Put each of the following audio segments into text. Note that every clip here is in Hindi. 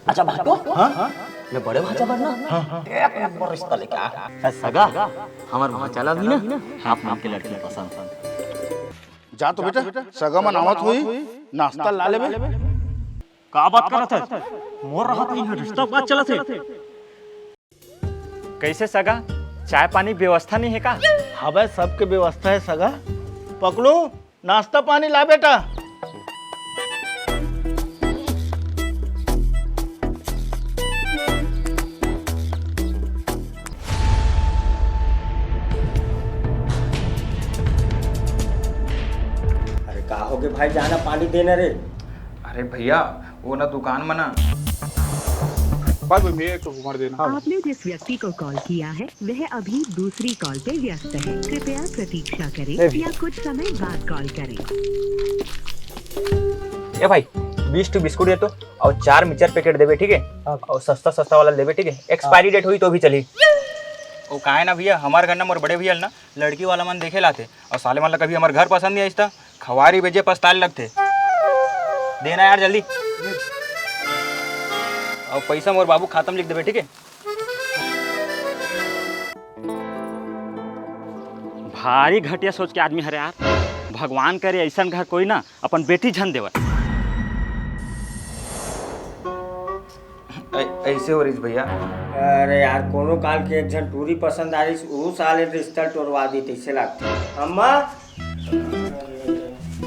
अच्छा भाटो, हाँ मैं बड़े भाचा बनना एक नंबर रिश्ता लेके आ सगा हमार भाचाला भी ना हाफ नाम के लड़की पसंद। जा तो बेटा सगा मन आवत हुई नाश्ता ला लेबे। का बात करत है? मोर रहत ही रिश्ता बात चलत है। कैसे सगा, चाय पानी व्यवस्था नहीं है का? हाँ भाई सबके व्यवस्था है सगा। पकड़ू नाश्ता पानी ला बेटा। हो गए भाई, जाना पानी देने रे। अरे भैया वो ना दुकान में ना आपने जिस व्यक्ति को कॉल किया है वह अभी दूसरी कॉल पे व्यस्त है, कृपया प्रतीक्षा करें या कुछ समय बाद कॉल करें। ए भाई 20 टू बिस्कुट दे तो और 4 मिक्सचर पैकेट देवे, ठीक है? और सस्ता सस्ता वाला देवे, ठीक है? एक्सपायरी डेट हुई तो भी चली। वो का है ना भैया, हमारे घर ना मोर बड़े भैया ना लड़की वाला मन देखे लाते और साले वाला कभी हमारे घर पसंद नहीं आइस्ता, खवारी बेजे पछताने लगते। देना यार जल्दी। और पैसा मोर बाबू खातम लिख देवे, ठीक है? भारी घटिया सोच के आदमी हरे यार। भगवान करे ऐसा घर कोई ना अपन बेटी झन देवा। ऐसे हो रही भैया। अरे यार कोनो काल के एक जन टूरी पसंद आ रही, वो साले रिश्ता तोड़वा दी तैसे लगते। अम्मा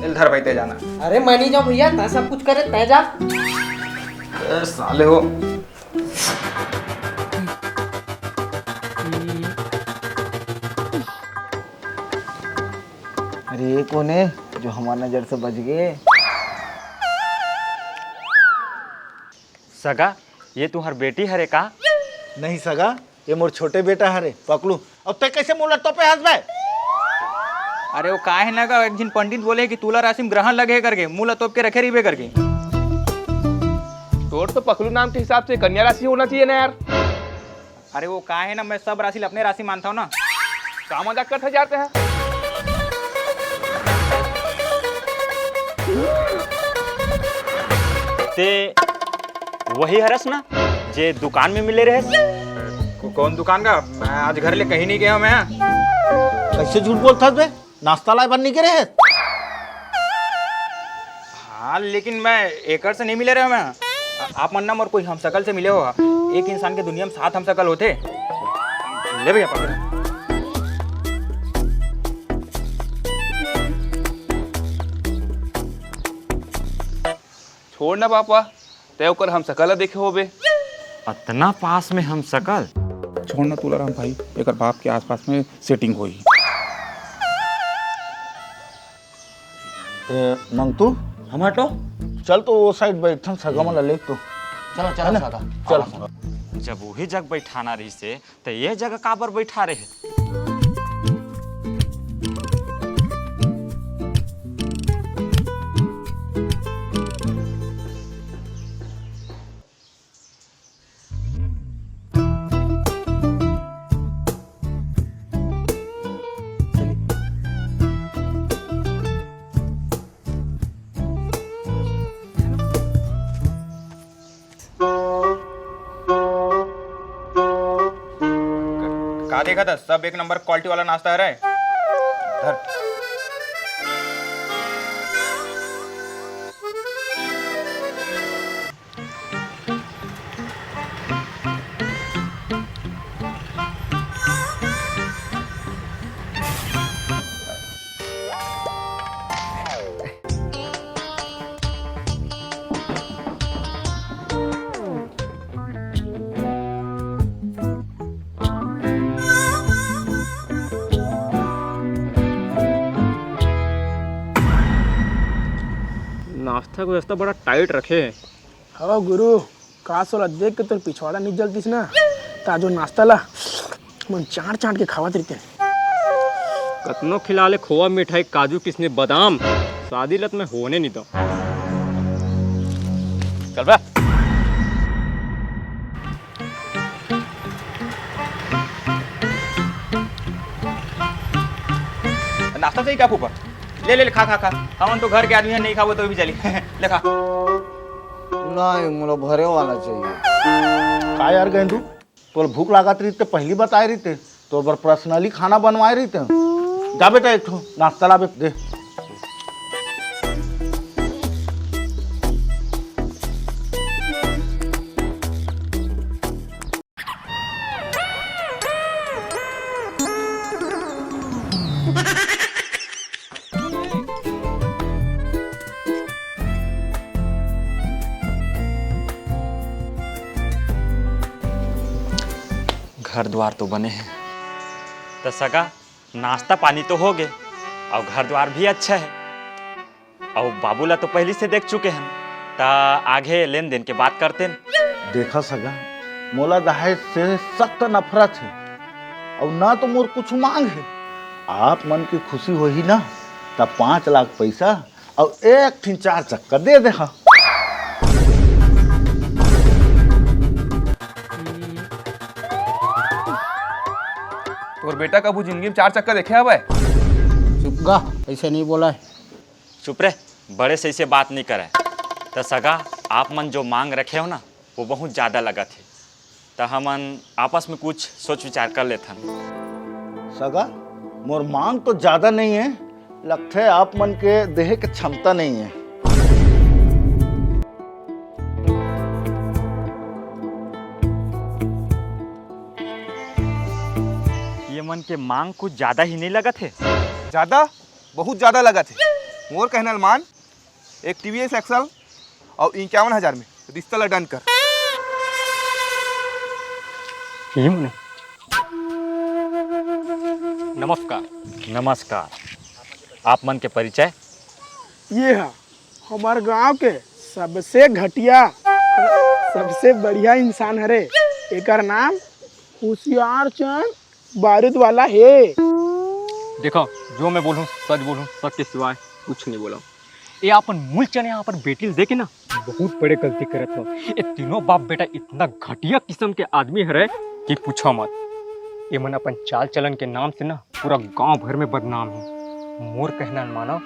इधर भाई ते जाना। अरे मैं नहीं जाऊँ भैया, मैं सब कुछ करे तय जा। साले हो अरे ये कौन है जो हमारी नजर से बच गए? सगा ये तुम्हार बेटी हरे का? नहीं सगा ये मोर छोटे बेटा हरे। पकड़ू अब ते कैसे मुला तो पे हंस बे। अरे वो का है ना का एक दिन पंडित बोले कि तुला राशि में ग्रहण लगे करके मुँह तोप के रखे रही करके। तोर तो पखलू नाम के हिसाब से कन्या राशि होना चाहिए ना यार। अरे वो का है ना, मैं सब राशि अपने राशि मानता हूँ ना। का मजाक करते जाते हैं। ते वही हरस ना जे दुकान में मिले रहे। कौन दुकान का? मैं आज घर ले कहीं नहीं गया मैं। कैसे झूठ बोलता बे? नाश्ता लाए बनने के रहे। हाँ लेकिन मैं एकड़ से नहीं मिले रहे मैं। आप मन नाम और कोई हम शकल से मिले हो? एक इंसान के दुनिया में 7 हम शकल होते। ले भैया पकड़। छोड़ ना पापा, तय कर हम सकल देखे हो बे। इतना पास में हम सकल। छोड़ ना तुलाराम भाई, एक बाप के आसपास में सेटिंग हुई। मंगतू हमार तो चल तो वो साइड बैठन सगा मला ले तो। चलो चलो सगा चल जब वही जग बैठाना रही से तो ये जगह काबर बैठा रहे? कहा देखा था, सब एक नंबर क्वालिटी वाला नाश्ता है। धर। नाश्ता को रास्ता बड़ा टाइट रखे। हाँ गुरु का सोला देख के तो पिछवाड़ा नहीं जलतीस ना, ताजो नाश्ता ला मन चाट चाट के खावत रहते हैं। कतनो खिला ले खोआ मिठाई काजू किसने बादाम, शादी लत में होने नहीं दो। चल बा। नाश्ता चाहिए क्या फूफा? ले ले खा खा खा। हम तो घर के आदमी हैं, नहीं खाओ तो भी चली। ले खा। नहीं मुझे भरे वाला चाहिए। का यार गेंदू तो भूख लागत रही पहली बताए रही तो बर पर्सनली खाना बनवाए रही जा बेटा एक ठो नाश्ता ला दे। घर द्वार तो बने हैं तो सगा नाश्ता पानी तो हो गए और घर द्वार भी अच्छा है और बाबूला तो पहले से देख चुके हैं तो आगे लेन देन के बात करते हैं। देखा सगा मोला दहेज से सख्त नफरत है और ना तो मोर कुछ मांग है। आप मन की खुशी हो ही ना तब 5 लाख पैसा और 1-4 चक्कर दे दे। हाँ और बेटा कबू जिंदगी में 4 चक्कर देखे हवा है? चुप गा, ऐसे नहीं बोला है। चुप रहे, बड़े से इसे बात नहीं करे। तो सगा आप मन जो मांग रखे हो ना वो बहुत ज़्यादा लगा थे तो हमन आपस में कुछ सोच विचार कर लेते हैं। सगा मोर मांग तो ज्यादा नहीं है, लगता है आप मन के देह के क्षमता नहीं है। ये मन के मांग कुछ ज़्यादा ही नहीं लगा थे? ज़्यादा बहुत ज़्यादा लगा थे। मोर कहना मान एक TVS एक्सल और 51,000 में रिश्ता डन कर। नमस्कार। नमस्कार। आप मन के परिचय? ये है हमारे गांव के सबसे घटिया सबसे बढ़िया इंसान हरे। एकर नाम होशियार चंद बारूद वाला है। देखो जो मैं बोलूँ सच बोलूँ, सच के सिवाय कुछ नहीं बोला। ये अपन मूल चने यहाँ पर बेटी देखे ना बहुत बड़े गलती करत हो। ये तीनों बाप बेटा इतना घटिया किस्म के आदमी हरे कि पूछो मत। ये मन अपन चाल चलन के नाम से ना पूरा गांव भर में बदनाम है। मोर कहना मानो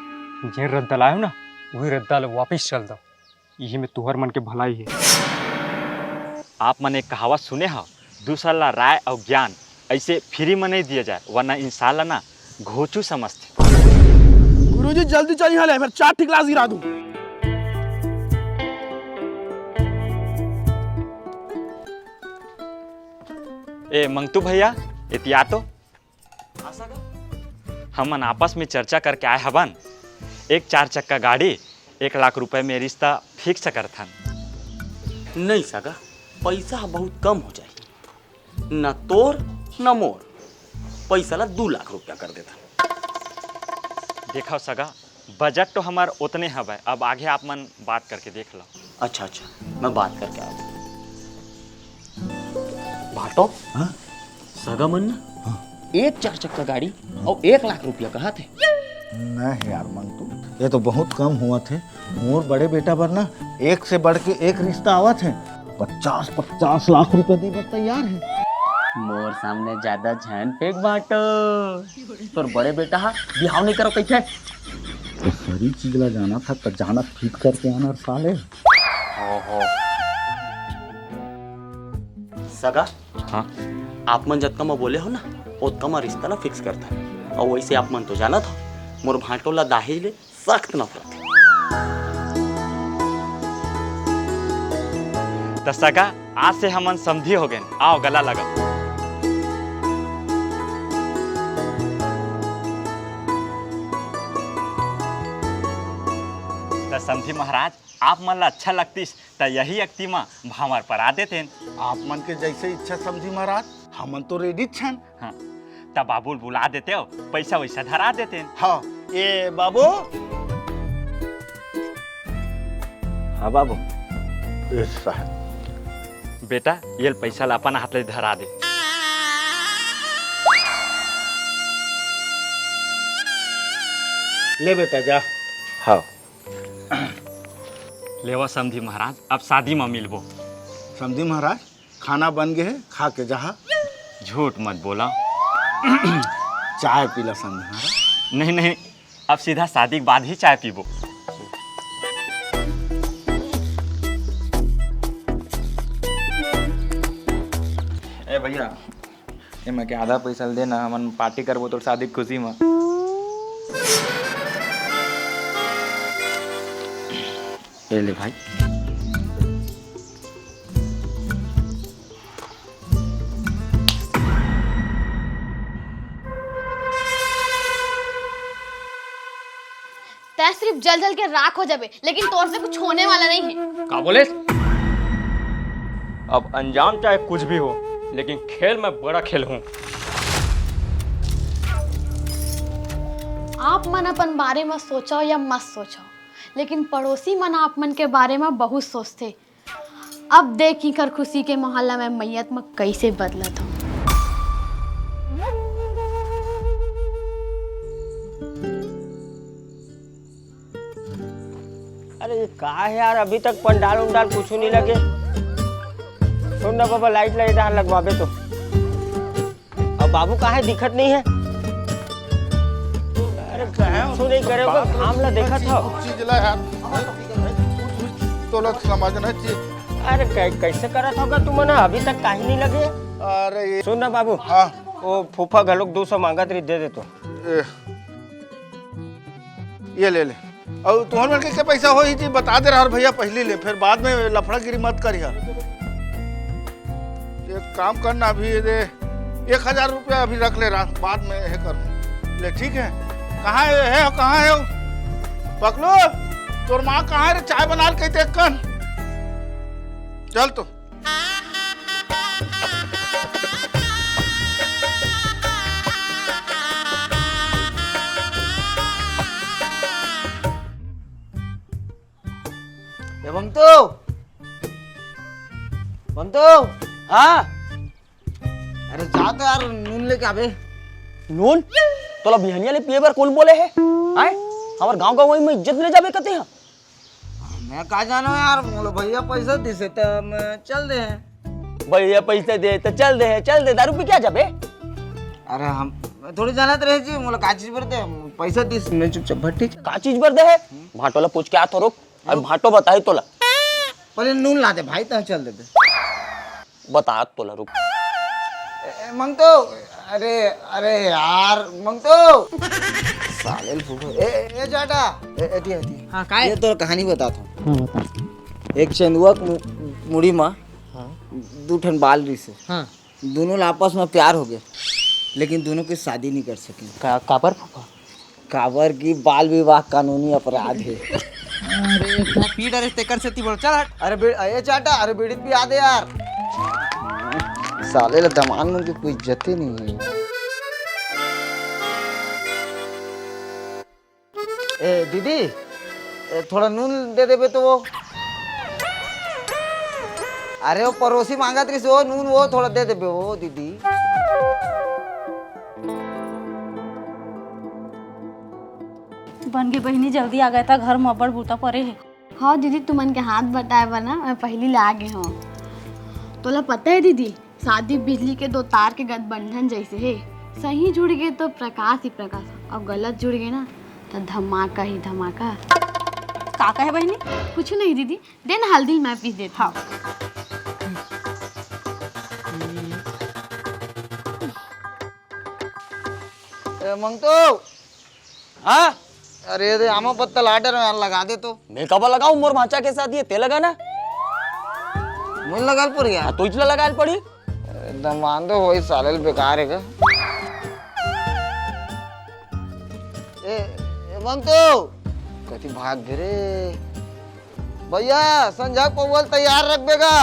जे रद्दा लायो ना वही रद्दा वापिस चल दो, यही में तुहर मन के भलाई है। आप मन एक कहावत सुने हो, दूसरा ला राय और ज्ञान ऐसे फ्री में नहीं दिया जाए वरना इंसान ला ना घोचू समझते। गुरुजी जल्दी चाहिए हाले, फिर 4 क्लास गिरा दूं। ए मंगतू भैया इतिया तो हमन आपस में चर्चा करके आए हवन। एक 4 चक्का गाड़ी 1 लाख रुपए में रिश्ता फिक्स करथन। नहीं सगा पैसा बहुत कम हो जाए, न तोर न मोर। पैसा ला 2 लाख रुपया कर देता। देखो सगा बजट तो हमार उतने हवे, अब आगे आप मन बात करके देख लो। अच्छा मैं बात करके आऊँ। बाटो हाँ? सगा मन ना 1 4 चक्का गाड़ी और 1 लाख रुपया कहा थे। नहीं यार मंटू ये तो बहुत कम हुआ थे। मोर बड़े बेटा पर ना एक से बढ़ के एक रिश्ता आवा थे। 50 लाख रुपए देवे तैयार है। मोर सामने ज्यादा झन फेंक बाटो। तोर बड़े बेटा हा बिहाव नहीं करो कैसे? तो सारी चीज ला जाना था तो जाना ठीक करके आना साले। हो सगा हाँ आप मन जब कम बोले हो ना उतना में रिश्ता ला फिक्स करता है। और वैसे आप मन तो जाना था मोर भाटो ला दाहेज ले सख्त नफरत है। तो सगा आज से हमन समझी हो गए। आओ गला लगा। तो समझी महाराज आप मन ला अच्छा लगतीस तो यही अक्ति में भावर पर आ देते। आप मन के जैसे इच्छा समझी महाराज, हमन तो रेडी छन। हाँ तब बाबू बुला देते हो, पैसा वैसा धरा देते। हाँ ये बाबू। हाँ बाबू ये साहब बेटा ये पैसा ला अपन हाथ ले धरा दे। ले बेटा जा। हाँ लेवा समझी महाराज अब शादी में मिलबो। समझी महाराज खाना बन गए है, खा के जहा। झूठ मत बोला। चाय पीला समझी महाराज। नहीं नहीं अब सीधा शादी के बाद ही चाय पीबो। ए भैया ए मैं के आधा पैसा देना हमन पार्टी करबो तो शादी के खुशी में। ए ले भाई। तै सिर्फ जल जल के राख हो जाबे, लेकिन तोर से कुछ होने वाला नहीं है। का बोले? अब अंजाम चाहे कुछ भी हो, लेकिन खेल में बड़ा खेल हूँ। आप मन अपन बारे में सोचो या मत सोचो, लेकिन पड़ोसी मन आप मन के बारे में बहुत सोचते। अब देखी कर खुशी के मोहल्ला में मैयत में कैसे बदलत हो। अरे कहा है यार, अभी तक पंडाल उंडाल कुछ नहीं लगे। सुन ना बाबा, लाइट लगवाबे तो। अब बाबू कहाँ है, दिखत नहीं है। अरे कहाँ सुन नहीं करे मामला देखा था। तो लोग समझना चाहिए। अरे कैसे करत होगा तुम ना, अभी तक कहीं नहीं लगे। अरे सुन ना बाबू, हाँ वो फूफा घलोक 200 मांगत रही, दे दे तो। ये ले ले। और तुम्हारे मन के पैसा हो ही थी बता दे रहा भैया, पहले ले, फिर बाद में लफड़ागिरी मत करिया। एक काम करना, अभी दे 1000 रुपया अभी रख ले रहा, बाद में है कर ले, ठीक है? कहाँ है कहाँ है पकलो, तोर माँ कहाँ है रे? चाय बना के देख कर चल तो। बंतो हाँ, अरे जा तो यार नून लेके आबे। नून तोला बिहनिया ले पिए बर कौन बोले है? आए हमार गांव गांव में इज्जत ले जाबे कते हैं। मैं कहा जानो यार, बोलो भैया पैसा दिसे तो मैं चल दे हैं। भैया पैसे दे तो चल दे, दारू पी क्या जाबे? अरे हम थोड़ी जानत रहे जी, मोला का चीज पर दे पैसा दिस, मैं चुपचाप भट्टी का चीज बर दे है? भाटोला पूछ के आ तो रुक, अब भाटो बताई तोला। पहले नून ला दे भाई, तो चल दे बता तोला रुक। मंगतो, अरे अरे यार मंगतो साले फूफो, ए जाटा एटी हाँ काय ये तो कहानी बताता हूँ। एक चंदुआ मुड़ी में दो ठन बाल रही से, हाँ दोनों आपस में प्यार हो गया, लेकिन दोनों की शादी नहीं कर सके। काबर फूफा? काबर की बाल विवाह कानूनी अपराध है। अरे पीट अरे तेकर से ती बोल चल हट। अरे ये चाटा, अरे बीड़ी भी याद है यार, साले दमान में की कोई इज्जत ही नहीं है। ए दीदी थोड़ा नून दे देबे तो वो। अरे वो पड़ोसी मांगा थी वो नून, वो थोड़ा दे देबे वो दीदी। बन के बहनी जल्दी आ गया था, घर में बड़ बूता पड़े है। हाँ दीदी, तुमन के हाथ बटाए बना, मैं पहली ले आ गए हूँ। तोला पता है दीदी, शादी बिजली के दो तार के गठबंधन जैसे है। सही जुड़ गए तो प्रकाश ही प्रकाश, और गलत जुड़ गए ना तो धमाका ही धमाका। काका है बहनी? कुछ नहीं दीदी, देना हल्दी मैं पीस देता हूँ। मंगतो हाँ अरे ये आमा पत्ता लाटर में लगा दे तो। मैं कब लगाऊं? मोर भाचा के साथ ये ते लगाना मुझे लगा पड़ गया तो इचला लगाल पड़ी। दमान दो वही साले बेकार है का। ए मंगतो कति भाग गए रे भैया, संजा पवल तैयार रख बेगा।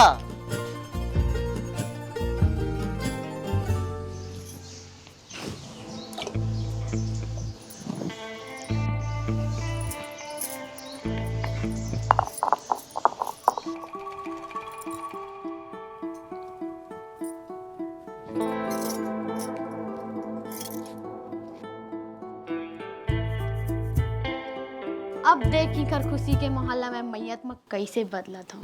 अब देखी कर खुशी के मोहल्ला में मैयत में कैसे बदला था।